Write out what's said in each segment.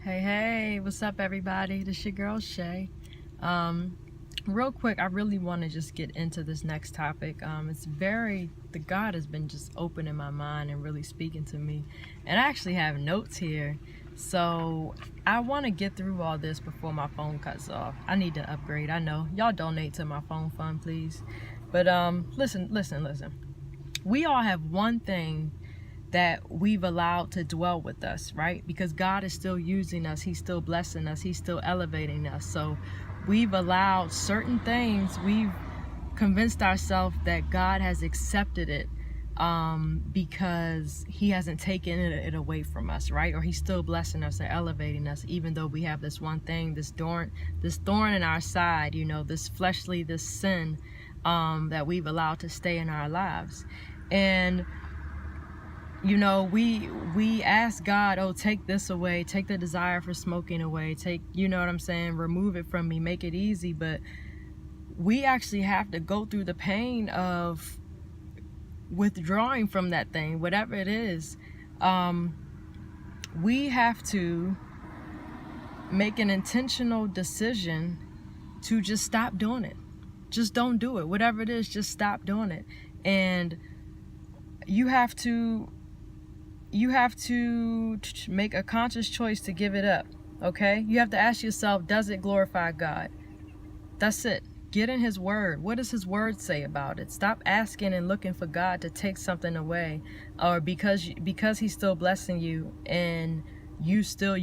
Hey, what's up, everybody? This your girl Shay. Real quick, I really want to just get into this next topic. The God has been just opening my mind and really speaking to me. And I actually have notes here. So I want to get through all this before my phone cuts off. I need to upgrade. I know. Y'all donate to my phone fund, please. But listen. We all have one thing that we've allowed to dwell with us, right? Because God is still using us. He's still blessing us. He's still elevating us. So we've allowed certain things. We've convinced ourselves that God has accepted it because he hasn't taken it away from us, right? Or he's still blessing us or elevating us, even though we have this one thing, this thorn in our side, this fleshly, this sin that we've allowed to stay in our lives. And we ask God, oh, take this away, take the desire for smoking away, remove it from me, make it easy. But we actually have to go through the pain of withdrawing from that thing, whatever it is. We have to make an intentional decision to just stop doing it. Just don't do it. Whatever it is, just stop doing it. And you have to make a conscious choice to give it up, okay? You have to ask yourself, does it glorify God? That's it. Get in his word. What does his word say about it? Stop asking and looking for God to take something away, or because he's still blessing you and you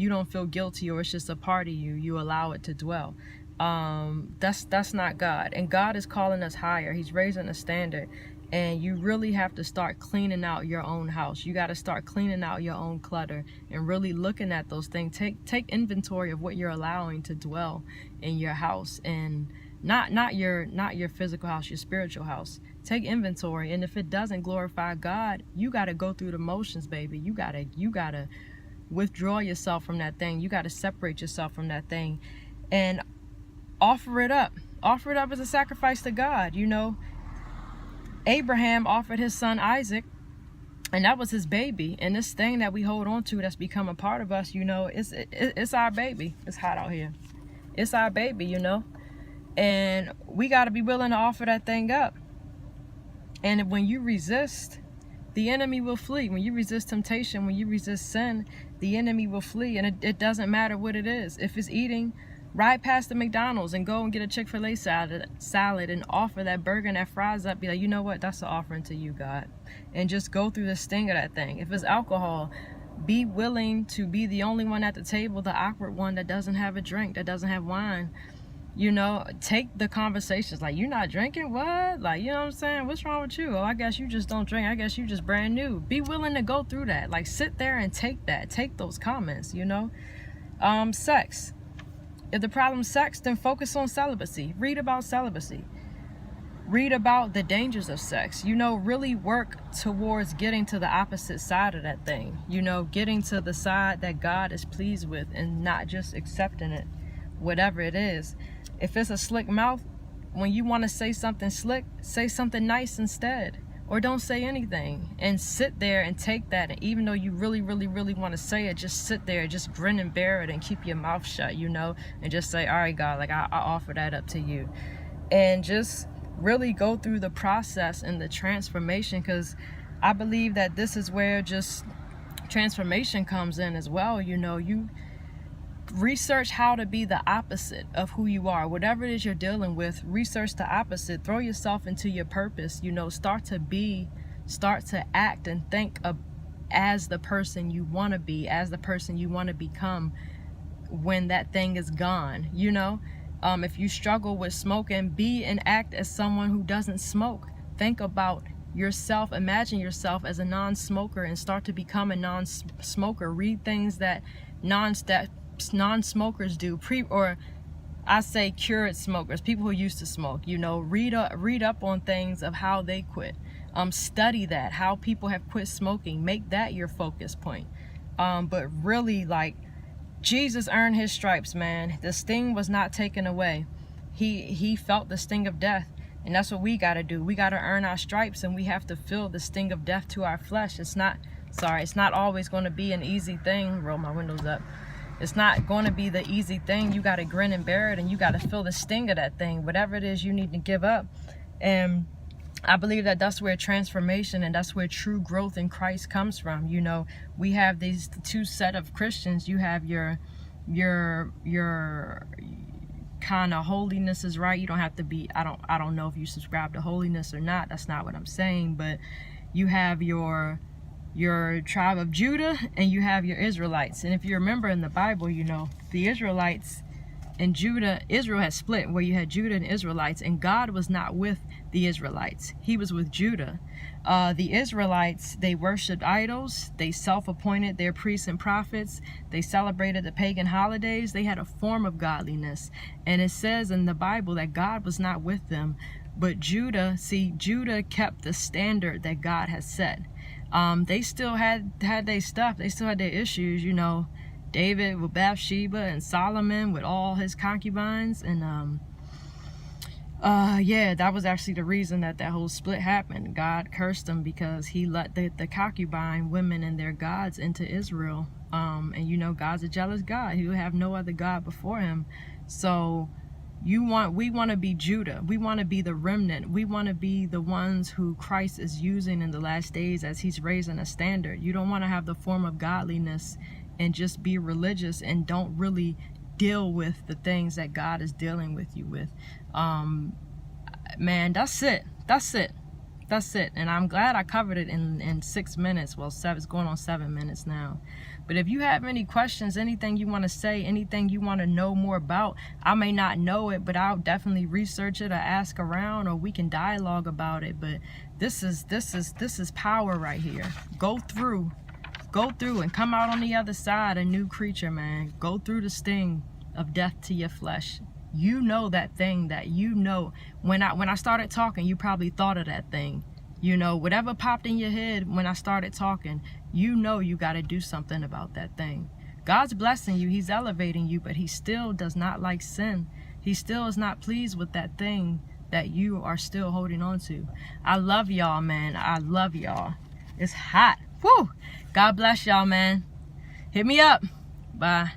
don't feel guilty, or it's just a part of you allow it to dwell. That's not God. And God is calling us higher. He's raising a standard. And you really have to start cleaning out your own house. You got to start cleaning out your own clutter and really looking at those things. Take inventory of what you're allowing to dwell in your house, and not your physical house, your spiritual house. Take inventory, and if it doesn't glorify God, you got to go through the motions, baby. You got to withdraw yourself from that thing. You got to separate yourself from that thing and offer it up. Offer it up as a sacrifice to God, Abraham offered his son Isaac, and that was his baby. And this thing that we hold on to that's become a part of us, it's our baby. It's hot out here. It's our baby, and we got to be willing to offer that thing up. And when you resist, the enemy will flee. When you resist temptation, when you resist sin, the enemy will flee. And it doesn't matter what it is. If it's eating, ride past the McDonald's and go and get a Chick-fil-A salad and offer that burger and that fries up. Be like, you know what? That's an offering to you, God. And just go through the sting of that thing. If it's alcohol, be willing to be the only one at the table, the awkward one that doesn't have a drink, that doesn't have wine. Take the conversations. Like, you're not drinking? What? Like, you know what I'm saying? What's wrong with you? Oh, I guess you just don't drink. I guess you just brand new. Be willing to go through that. Like, sit there and take that. Take those comments, Sex. If the problem's sex, then focus on celibacy. Read about celibacy. Read about the dangers of sex. Really work towards getting to the opposite side of that thing. Getting to the side that God is pleased with and not just accepting it, whatever it is. If it's a slick mouth, when you want to say something slick, say something nice instead. Or don't say anything and sit there and take that. And even though you really, really, really want to say it, just sit there, just grin and bear it and keep your mouth shut, and just say, all right, God, like I offer that up to you. And just really go through the process and the transformation, because I believe that this is where just transformation comes in as well. You research how to be the opposite of who you are. Whatever it is you're dealing with, research the opposite. Throw yourself into your purpose. Start to act and think as the person you want to be, as the person you want to become when that thing is gone. If you struggle with smoking, be and act as someone who doesn't smoke. Think about yourself. Imagine yourself as a non-smoker and start to become a non-smoker. Read things that non-smokers do, or I say cured smokers, people who used to smoke. Read up on things of how they quit. Study that, how people have quit smoking. Make that your focus point. But really, like, Jesus earned his stripes, man. The sting was not taken away. He felt the sting of death, and that's what we got to do. We got to earn our stripes, and we have to feel the sting of death to our flesh. It's not always going to be an easy thing. Roll my windows up. It's not going to be the easy thing. You got to grin and bear it, and you got to feel the sting of that thing, whatever it is you need to give up. And I believe that that's where transformation and that's where true growth in Christ comes from. You know, we have these two set of Christians. You have your kind of holiness is right. You don't have to be, I don't know if you subscribe to holiness or not. That's not what I'm saying. But you have your tribe of Judah and you have your Israelites. And if you remember in the Bible, you know, the Israelites and Judah, Israel had split where you had Judah and Israelites, and God was not with the Israelites. He was with Judah. The Israelites, they worshipped idols. They self-appointed their priests and prophets. They celebrated the pagan holidays. They had a form of godliness. And it says in the Bible that God was not with them. But Judah, see, Judah kept the standard that God has set. They still had their stuff. They still had their issues, you know. David with Bathsheba and Solomon with all his concubines. And yeah, that was actually the reason that whole split happened. God cursed them because he let the concubine women and their gods into Israel. And you know, God's a jealous God. He will have no other God before him. So we want to be Judah. We want to be the remnant. We want to be the ones who Christ is using in the last days as he's raising a standard. You don't want to have the form of godliness and just be religious and don't really deal with the things that God is dealing with you with. Man, that's it. And I'm glad I covered it in 6 minutes. Well, it's going on 7 minutes now. But if you have any questions, anything you want to say, anything you want to know more about, I may not know it, but I'll definitely research it or ask around, or we can dialogue about it. But this is power right here. Go through and come out on the other side a new creature, man. Go through the sting of death to your flesh. You know that thing that you know. When I started talking, you probably thought of that thing. You know, whatever popped in your head when I started talking, you know you got to do something about that thing. God's blessing you. He's elevating you, but he still does not like sin. He still is not pleased with that thing that you are still holding on to. I love y'all, man. I love y'all. It's hot. Woo! God bless y'all, man. Hit me up. Bye.